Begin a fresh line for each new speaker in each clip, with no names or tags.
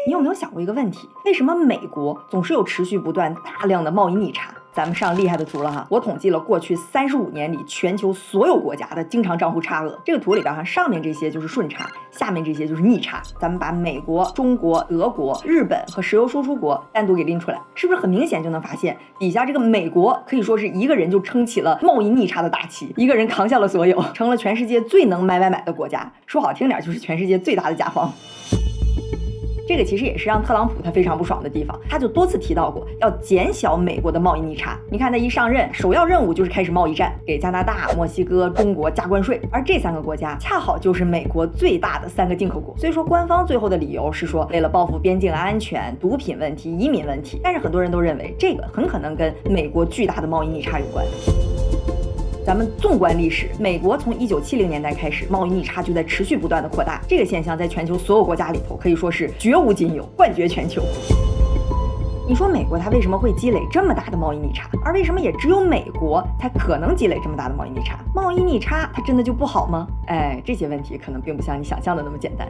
你有没有想过一个问题？为什么美国总是有持续不断大量的贸易逆差？咱们上厉害的图了哈，我统计了过去35年里全球所有国家的经常账户差额。这个图里边哈，上面这些就是顺差，下面这些就是逆差。咱们把美国、中国、俄国、日本和石油输出国单独给拎出来，是不是很明显就能发现，底下这个美国可以说是一个人就撑起了贸易逆差的大旗，一个人扛下了所有，成了全世界最能买的国家。说好听点，就是全世界最大的甲方。这个其实也是让特朗普他非常不爽的地方，他就多次提到过要减小美国的贸易逆差。你看他一上任，首要任务就是开始贸易战，给加拿大、墨西哥、中国加关税，而这3个国家恰好就是美国最大的3个进口国。所以说官方最后的理由是说为了报复边境安全、毒品问题、移民问题，但是很多人都认为这个很可能跟美国巨大的贸易逆差有关。咱们纵观历史，美国从1970年代开始，贸易逆差就在持续不断的扩大，这个现象在全球所有国家里头可以说是绝无仅有，冠绝全球。你说美国它为什么会积累这么大的贸易逆差，而为什么也只有美国才可能积累这么大的贸易逆差？贸易逆差它真的就不好吗？这些问题可能并不像你想象的那么简单。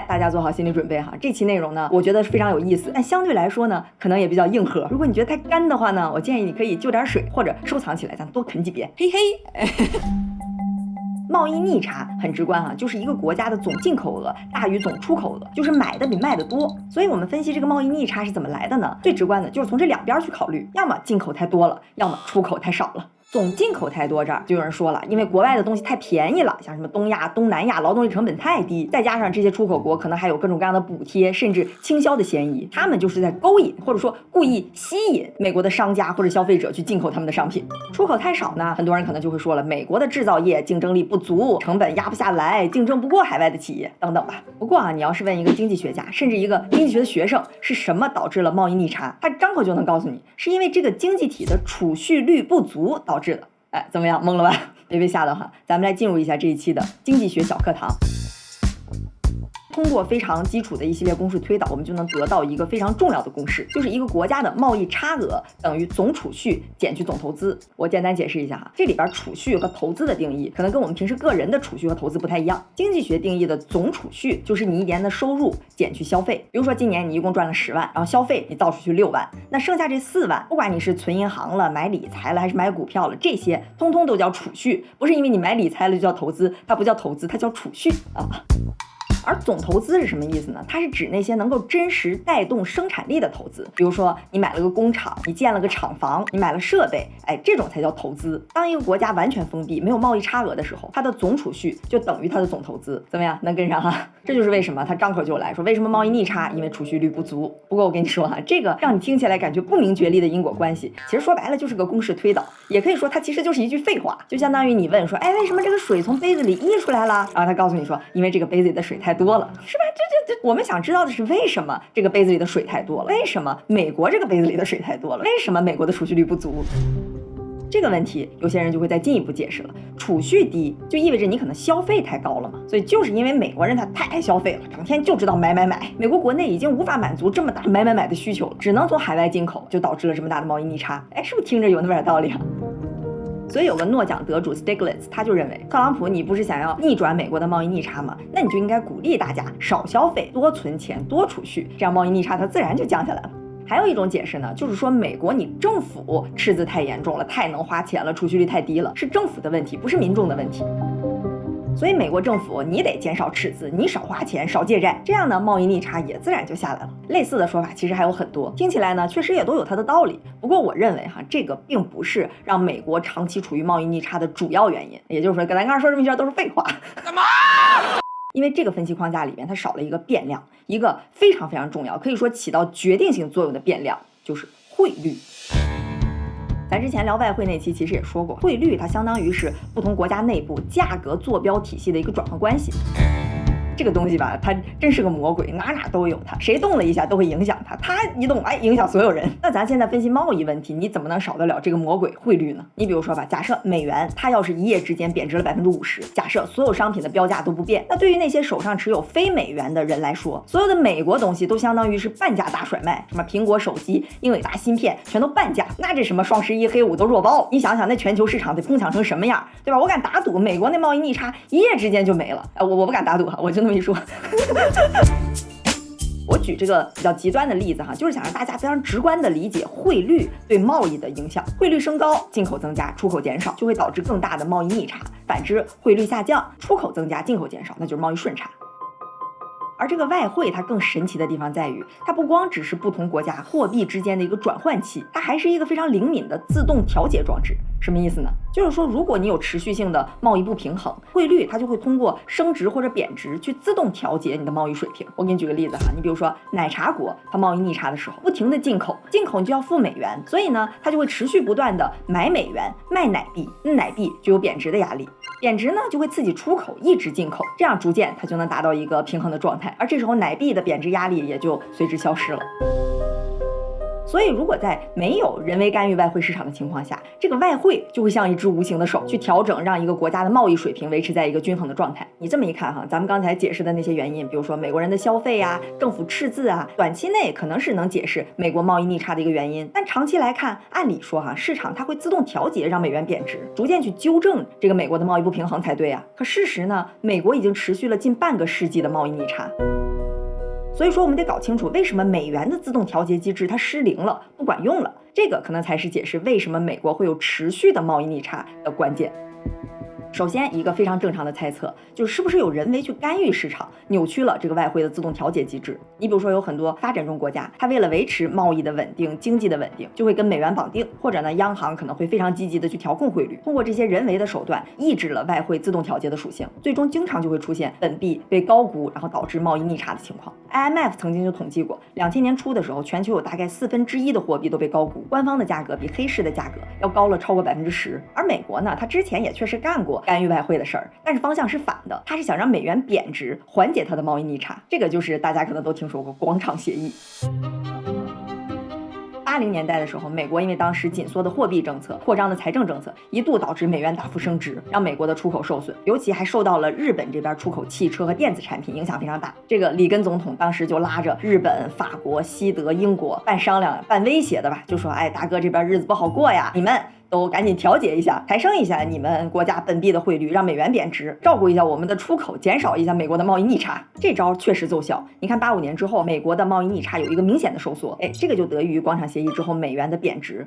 大家做好心理准备哈，这期内容呢，我觉得非常有意思，但相对来说呢，可能也比较硬核。如果你觉得太干的话呢，我建议你可以就点水或者收藏起来，咱多啃几遍。嘿嘿。贸易逆差很直观就是一个国家的总进口额大于总出口额，就是买的比卖的多。所以我们分析这个贸易逆差是怎么来的呢？最直观的就是从这两边去考虑，要么进口太多了，要么出口太少了。总进口太多，这儿就有人说了，因为国外的东西太便宜了，像什么东亚、东南亚劳动力成本太低，再加上这些出口国可能还有各种各样的补贴，甚至倾销的嫌疑，他们就是在勾引或者说故意吸引美国的商家或者消费者去进口他们的商品。出口太少呢，很多人可能就会说了，美国的制造业竞争力不足，成本压不下来，竞争不过海外的企业等等吧。不过你要是问一个经济学家，甚至一个经济学的学生，是什么导致了贸易逆差，他张口就能告诉你，是因为这个经济体的储蓄率不足导致的。怎么样，懵了吧？别被吓到哈，咱们来进入一下这一期的经济学小课堂。通过非常基础的一系列公式推导，我们就能得到一个非常重要的公式，就是一个国家的贸易差额等于总储蓄减去总投资。我简单解释一下哈，这里边储蓄和投资的定义可能跟我们平时个人的储蓄和投资不太一样。经济学定义的总储蓄就是你一年的收入减去消费，比如说今年你一共赚了10万，然后消费你造出去6万，那剩下这4万，不管你是存银行了、买理财了还是买股票了，这些通通都叫储蓄，不是因为你买理财了就叫投资，它不叫投资，它叫储蓄啊。而总投资是什么意思呢？它是指那些能够真实带动生产力的投资，比如说你买了个工厂，你建了个厂房，你买了设备，这种才叫投资。当一个国家完全封闭，没有贸易差额的时候，它的总储蓄就等于它的总投资。怎么样，能跟上哈？这就是为什么他张口就来说为什么贸易逆差，因为储蓄率不足。不过我跟你说哈，这个让你听起来感觉不明觉厉的因果关系，其实说白了就是个公式推导，也可以说它其实就是一句废话，就相当于你问说，为什么这个水从杯子里溢出来了？然后他告诉你说，因为这个杯子里的水太多了，是吧？这我们想知道的是为什么这个杯子里的水太多了，为什么美国这个杯子里的水太多了，为什么美国的储蓄率不足？这个问题有些人就会再进一步解释了，储蓄低就意味着你可能消费太高了嘛，所以就是因为美国人他太爱消费了，整天就知道买，美国国内已经无法满足这么大买的需求了，只能从海外进口，就导致了这么大的贸易逆差。是不是听着有那么点道理啊？所以有个诺奖得主 Stiglitz 他就认为，特朗普你不是想要逆转美国的贸易逆差吗？那你就应该鼓励大家少消费，多存钱，多储蓄，这样贸易逆差它自然就降下来了。还有一种解释呢，就是说美国你政府赤字太严重了，太能花钱了，储蓄率太低了，是政府的问题，不是民众的问题。所以美国政府你得减少赤字，你少花钱，少借债，这样呢贸易逆差也自然就下来了。类似的说法其实还有很多，听起来呢确实也都有它的道理。不过我认为这个并不是让美国长期处于贸易逆差的主要原因，也就是说咱刚才说这么一圈都是废话。干嘛？因为这个分析框架里面它少了一个变量，一个非常非常重要，可以说起到决定性作用的变量，就是汇率。咱之前聊外汇那期其实也说过，汇率它相当于是不同国家内部价格坐标体系的一个转换关系。这个东西吧，它真是个魔鬼，哪都有它，谁动了一下都会影响它，它一动影响所有人。那咱现在分析贸易问题，你怎么能少得了这个魔鬼汇率呢？你比如说吧，假设美元它要是一夜之间贬值了50%，假设所有商品的标价都不变，那对于那些手上持有非美元的人来说，所有的美国东西都相当于是半价大甩卖，什么苹果手机、英伟达芯片全都半价，那这什么双11黑5都弱爆，你想想那全球市场得疯抢成什么样，对吧？我敢打赌美国那贸易逆差一夜之间就没了。我不敢打赌哈，我就那么一说。我举这个比较极端的例子哈，就是想让大家非常直观的理解汇率对贸易的影响。汇率升高，进口增加，出口减少，就会导致更大的贸易逆差；反之，汇率下降，出口增加，进口减少，那就是贸易顺差。而这个外汇它更神奇的地方在于，它不光只是不同国家货币之间的一个转换器，它还是一个非常灵敏的自动调节装置。什么意思呢？就是说，如果你有持续性的贸易不平衡，汇率它就会通过升值或者贬值去自动调节你的贸易水平。我给你举个例子哈，你比如说奶茶国，它贸易逆差的时候，不停的进口你就要付美元，所以呢，它就会持续不断的买美元卖奶币，奶币就有贬值的压力。贬值呢就会刺激出口，抑制进口，这样逐渐它就能达到一个平衡的状态，而这时候奶币的贬值压力也就随之消失了。所以如果在没有人为干预外汇市场的情况下，这个外汇就会像一只无形的手去调整，让一个国家的贸易水平维持在一个均衡的状态。你这么一看哈，咱们刚才解释的那些原因，比如说美国人的消费啊，政府赤字啊，短期内可能是能解释美国贸易逆差的一个原因，但长期来看，按理说哈，市场它会自动调节，让美元贬值，逐渐去纠正这个美国的贸易不平衡才对啊。可事实呢，美国已经持续了近半个世纪的贸易逆差。所以说我们得搞清楚为什么美元的自动调节机制它失灵了，不管用了，这个可能才是解释为什么美国会有持续的贸易逆差的关键。首先，一个非常正常的猜测就是是不是有人为去干预市场，扭曲了这个外汇的自动调节机制。你比如说有很多发展中国家，它为了维持贸易的稳定、经济的稳定，就会跟美元绑定，或者呢央行可能会非常积极的去调控汇率，通过这些人为的手段抑制了外汇自动调节的属性，最终经常就会出现本币被高估，然后导致贸易逆差的情况。IMF 曾经就统计过，2000年初的时候，全球有大概1/4的货币都被高估，官方的价格比黑市的价格要高了超过10%。而美国呢，它之前也确实干过干预外汇的事儿，但是方向是反的，它是想让美元贬值，缓解它的贸易逆差。这个就是大家可能都听说过广场协议。80年代的时候，美国因为当时紧缩的货币政策、扩张的财政政策，一度导致美元大幅升值，让美国的出口受损，尤其还受到了日本这边出口汽车和电子产品影响非常大。这个里根总统当时就拉着日本、法国、西德、英国半商量半威胁的吧，就说：“哎，大哥这边日子不好过呀，你们都赶紧调节一下，抬升一下你们国家本币的汇率，让美元贬值，照顾一下我们的出口，减少一下美国的贸易逆差。”这招确实奏效。你看85年之后，美国的贸易逆差有一个明显的收缩，这个就得益于广场协议之后美元的贬值。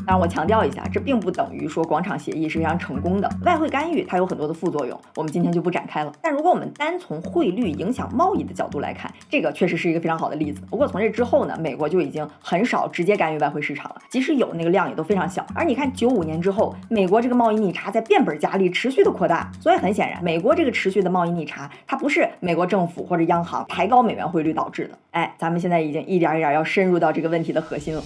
当然我强调一下，这并不等于说广场协议是非常成功的，外汇干预它有很多的副作用，我们今天就不展开了。但如果我们单从汇率影响贸易的角度来看，这个确实是一个非常好的例子。不过从这之后呢，美国就已经很少直接干预外汇市场了，即使有那个量也都非常小。而你看95年之后，美国这个贸易逆差在变本加厉，持续的扩大。所以很显然，美国这个持续的贸易逆差，它不是美国政府或者央行抬高美元汇率导致的。咱们现在已经一点一点要深入到这个问题的核心了。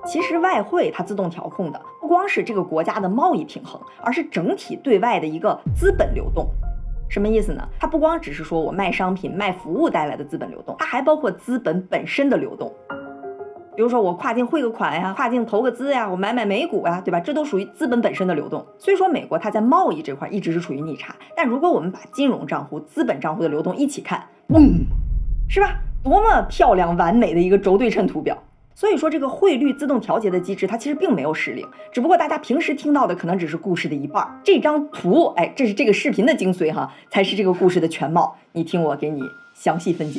其实外汇它自动调控的不光是这个国家的贸易平衡，而是整体对外的一个资本流动。什么意思呢？它不光只是说我卖商品卖服务带来的资本流动，它还包括资本本身的流动。比如说我跨境汇个款呀，跨境投个资呀，我买美股呀，对吧？这都属于资本本身的流动。所以说美国它在贸易这块一直是处于逆差，但如果我们把金融账户、资本账户的流动一起看，是吧？多么漂亮完美的一个轴对称图表。所以说这个汇率自动调节的机制它其实并没有失灵，只不过大家平时听到的可能只是故事的一半。这张图这是这个视频的精髓哈，才是这个故事的全貌。你听我给你详细分解。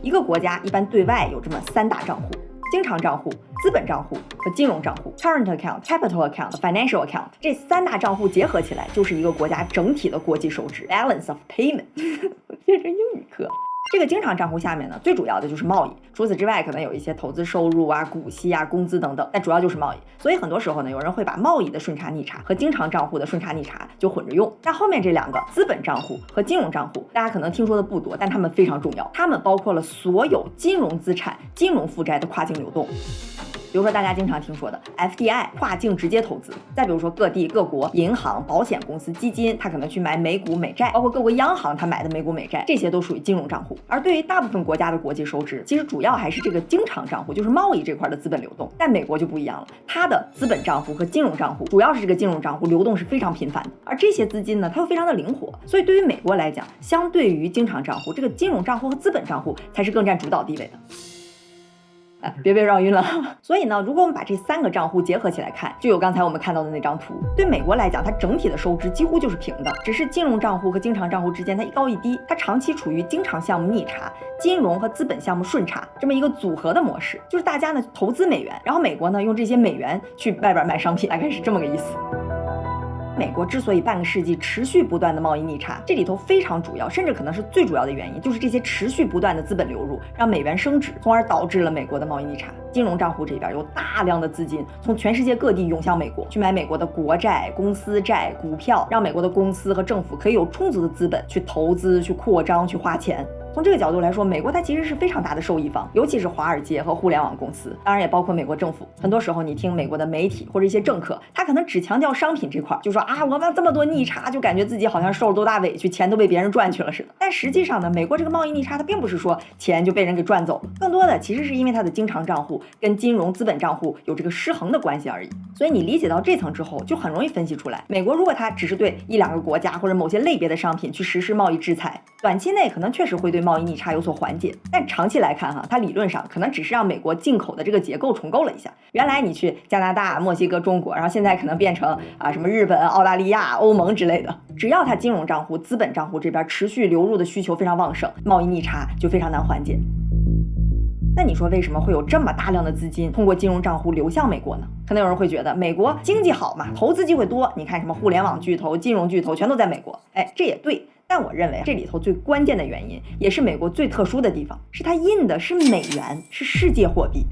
一个国家一般对外有这么3大账户：经常账户、资本账户和金融账户 （Current Account、Capital Account、Financial Account）。这3大账户结合起来就是一个国家整体的国际收支 （Balance of Payment）。变成英语课了。这个经常账户下面呢，最主要的就是贸易，除此之外可能有一些投资收入啊、股息啊、工资等等，但主要就是贸易。所以很多时候呢，有人会把贸易的顺差逆差和经常账户的顺差逆差就混着用。那后面这2个资本账户和金融账户，大家可能听说的不多，但它们非常重要，它们包括了所有金融资产、金融负债的跨境流动。比如说大家经常听说的 FDI 跨境直接投资，再比如说各地各国银行、保险公司、基金，它可能去买美股美债，包括各国央行它买的美股美债，这些都属于金融账户。而对于大部分国家的国际收支，其实主要还是这个经常账户，就是贸易这块的资本流动。但美国就不一样了，它的资本账户和金融账户，主要是这个金融账户流动是非常频繁的，而这些资金呢，它又非常的灵活。所以对于美国来讲，相对于经常账户，这个金融账户和资本账户才是更占主导地位的。别被绕晕了。所以呢，如果我们把这3个账户结合起来看，就有刚才我们看到的那张图。对美国来讲，它整体的收支几乎就是平的，只是金融账户和经常账户之间它一高一低，它长期处于经常项目逆差、金融和资本项目顺差这么一个组合的模式，就是大家呢投资美元，然后美国呢用这些美元去外边买商品，大概是这么个意思。美国之所以半个世纪持续不断的贸易逆差，这里头非常主要，甚至可能是最主要的原因，就是这些持续不断的资本流入，让美元升值，从而导致了美国的贸易逆差。金融账户这边有大量的资金从全世界各地涌向美国，去买美国的国债、公司债、股票，让美国的公司和政府可以有充足的资本去投资、去扩张、去花钱。从这个角度来说，美国它其实是非常大的受益方，尤其是华尔街和互联网公司，当然也包括美国政府。很多时候你听美国的媒体或者一些政客，他可能只强调商品这块，就说啊，我们这么多逆差，就感觉自己好像受了多大委屈，钱都被别人赚去了似的。但实际上呢，美国这个贸易逆差它并不是说钱就被人给赚走了，更多的其实是因为它的经常账户跟金融资本账户有这个失衡的关系而已。所以你理解到这层之后，就很容易分析出来，美国如果它只是对1-2个国家或者某些类别的商品去实施贸易制裁，短期内可能确实会对贸易逆差有所缓解，但长期来看它理论上可能只是让美国进口的这个结构重构了一下。原来你去加拿大、墨西哥、中国，然后现在可能变成什么日本、澳大利亚、欧盟之类的。只要它金融账户、资本账户这边持续流入的需求非常旺盛，贸易逆差就非常难缓解。那你说为什么会有这么大量的资金通过金融账户流向美国呢？可能有人会觉得美国经济好嘛，投资机会多，你看什么互联网巨头、金融巨头全都在美国。这也对。但我认为这里头最关键的原因，也是美国最特殊的地方，是它印的是美元，是世界货币。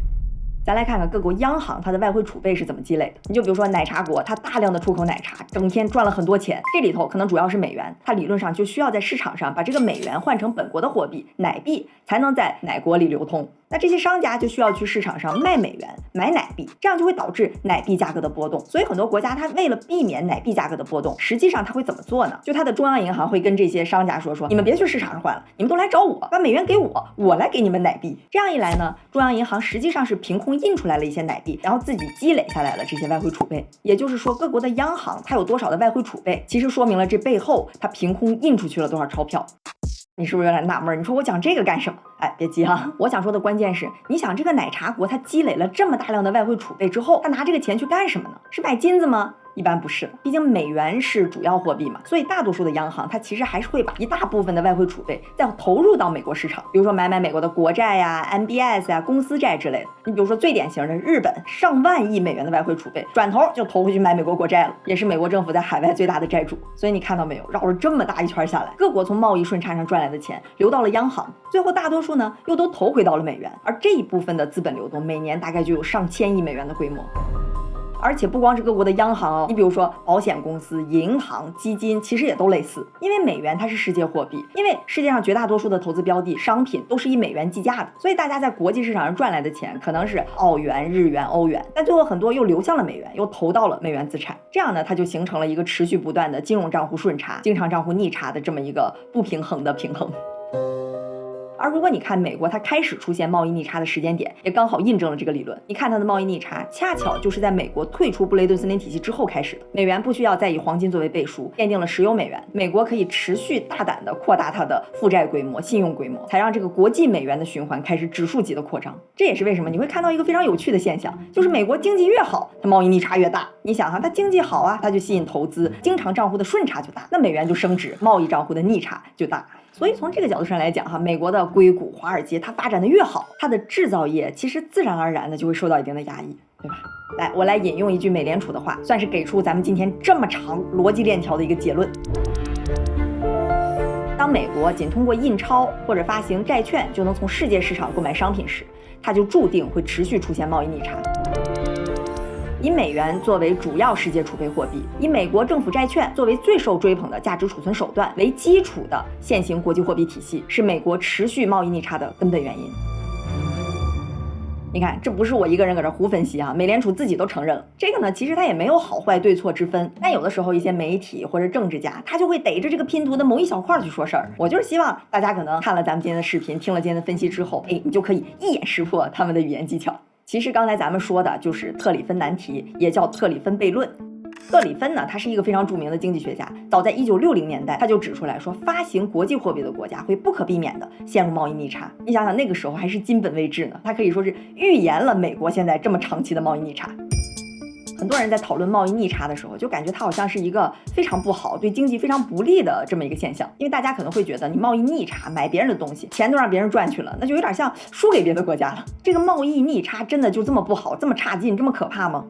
咱来看看各国央行它的外汇储备是怎么积累的。你就比如说奶茶国，它大量的出口奶茶，整天赚了很多钱，这里头可能主要是美元，它理论上就需要在市场上把这个美元换成本国的货币奶币，才能在奶国里流通。那这些商家就需要去市场上卖美元买奶币，这样就会导致奶币价格的波动。所以很多国家它为了避免奶币价格的波动，实际上它会怎么做呢？就它的中央银行会跟这些商家说，你们别去市场上换了，你们都来找我，把美元给我，我来给你们奶币。这样一来呢，中央银行实际上是凭空印出来了一些奶币，然后自己积累下来了这些外汇储备。也就是说，各国的央行它有多少的外汇储备，其实说明了这背后它凭空印出去了多少钞票。你是不是有点纳闷？你说我讲这个干什么？别急我想说的关键是，你想这个奶茶国它积累了这么大量的外汇储备之后，它拿这个钱去干什么呢？是买金子吗？一般不是的，毕竟美元是主要货币嘛，所以大多数的央行它其实还是会把一大部分的外汇储备再投入到美国市场，比如说买美国的国债呀、MBS 呀、公司债之类的。你比如说最典型的日本上万亿美元的外汇储备，转头就投回去买美国国债了，也是美国政府在海外最大的债主。所以你看到没有，绕了这么大一圈下来，各国从贸易顺差上赚来的钱流到了央行，最后大多数呢又都投回到了美元，而这一部分的资本流动每年大概就有上千亿美元的规模。而且不光是各国的央行你比如说保险公司、银行、基金其实也都类似，因为美元它是世界货币，因为世界上绝大多数的投资标的商品都是以美元计价的，所以大家在国际市场上赚来的钱可能是澳元、日元、欧元，但最后很多又流向了美元，又投到了美元资产，这样呢它就形成了一个持续不断的金融账户顺差、经常账户逆差的这么一个不平衡的平衡。而如果你看美国它开始出现贸易逆差的时间点，也刚好印证了这个理论。你看它的贸易逆差恰巧就是在美国退出布雷顿森林体系之后开始的。美元不需要再以黄金作为背书，奠定了石油美元，美国可以持续大胆的扩大它的负债规模、信用规模，才让这个国际美元的循环开始指数级的扩张。这也是为什么你会看到一个非常有趣的现象，就是美国经济越好，它贸易逆差越大。你想它经济好它就吸引投资，经常账户的顺差就大，那美元就升值，贸易账户的逆差就大。所以从这个角度上来讲美国的硅谷、华尔街它发展的越好，它的制造业其实自然而然的就会受到一定的压抑，对吧？来，我来引用一句美联储的话，算是给出咱们今天这么长逻辑链条的一个结论。当美国仅通过印钞或者发行债券就能从世界市场购买商品时，它就注定会持续出现贸易逆差。以美元作为主要世界储备货币，以美国政府债券作为最受追捧的价值储存手段为基础的现行国际货币体系，是美国持续贸易逆差的根本原因。你看，这不是我一个人搁这胡分析美联储自己都承认了。这个呢，其实它也没有好坏对错之分，但有的时候一些媒体或者政治家，他就会逮着这个拼图的某一小块去说事儿。我就是希望大家可能看了咱们今天的视频，听了今天的分析之后，你就可以一眼识破他们的语言技巧。其实刚才咱们说的就是特里芬难题，也叫特里芬悖论。勒里芬呢，他是一个非常著名的经济学家，早在1960年代他就指出来说，发行国际货币的国家会不可避免的陷入贸易逆差。你想想那个时候还是金本位制呢，他可以说是预言了美国现在这么长期的贸易逆差。很多人在讨论贸易逆差的时候，就感觉它好像是一个非常不好、对经济非常不利的这么一个现象，因为大家可能会觉得你贸易逆差，买别人的东西，钱都让别人赚去了，那就有点像输给别的国家了。这个贸易逆差真的就这么不好、这么差劲、这么可怕吗？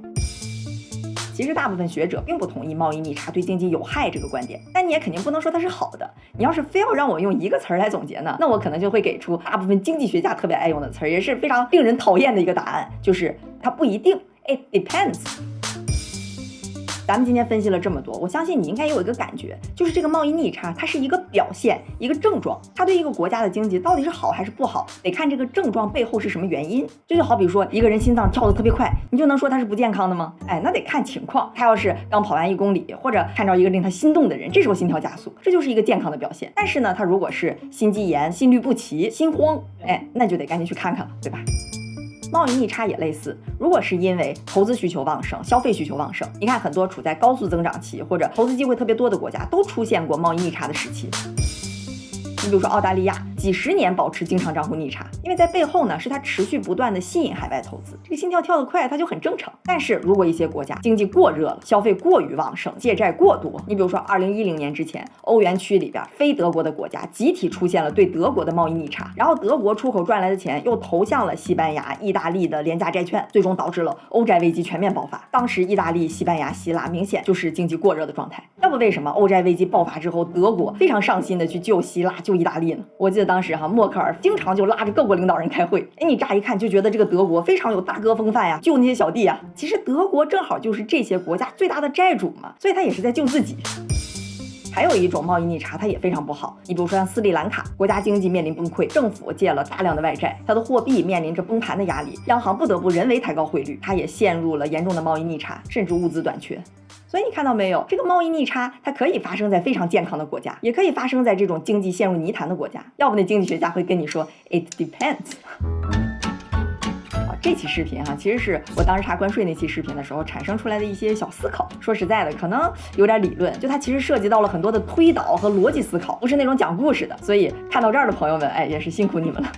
其实大部分学者并不同意贸易逆差对经济有害这个观点，但你也肯定不能说它是好的。你要是非要让我用一个词儿来总结呢，那我可能就会给出大部分经济学家特别爱用的词儿，也是非常令人讨厌的一个答案，就是它不一定 ，it depends。咱们今天分析了这么多，我相信你应该有一个感觉，就是这个贸易逆差它是一个表现，一个症状，它对一个国家的经济到底是好还是不好，得看这个症状背后是什么原因。这就好比说一个人心脏跳得特别快，你就能说他是不健康的吗？那得看情况，他要是刚跑完1公里，或者看到一个令他心动的人，这时候心跳加速，这就是一个健康的表现。但是呢，他如果是心肌炎、心律不齐、心慌，那就得赶紧去看看了，对吧？贸易逆差也类似，如果是因为投资需求旺盛、消费需求旺盛，你看很多处在高速增长期或者投资机会特别多的国家都出现过贸易逆差的时期。你比如说澳大利亚几十年保持经常账户逆差，因为在背后呢是它持续不断的吸引海外投资，这个心跳跳得快它就很正常。但是如果一些国家经济过热了，消费过于旺盛，借债过多，你比如说2010年之前，欧元区里边非德国的国家集体出现了对德国的贸易逆差，然后德国出口赚来的钱又投向了西班牙、意大利的廉价债券，最终导致了欧债危机全面爆发。当时意大利、西班牙、希腊明显就是经济过热的状态，要不为什么欧债危机爆发之后，德国非常上心的去救希腊、救意大利呢？我记得当时默克尔经常就拉着各国领导人开会，你乍一看就觉得这个德国非常有大哥风范呀，救那些小弟啊。其实德国正好就是这些国家最大的债主嘛，所以他也是在救自己。还有一种贸易逆差，它也非常不好。你比如说像斯里兰卡，国家经济面临崩溃，政府借了大量的外债，它的货币面临着崩盘的压力，央行不得不人为抬高汇率，它也陷入了严重的贸易逆差，甚至物资短缺。所以你看到没有，这个贸易逆差它可以发生在非常健康的国家，也可以发生在这种经济陷入泥潭的国家。要不那经济学家会跟你说 it depends。这期视频其实是我当时查关税那期视频的时候产生出来的一些小思考。说实在的，可能有点理论，就它其实涉及到了很多的推导和逻辑思考，不是那种讲故事的。所以看到这儿的朋友们，也是辛苦你们了。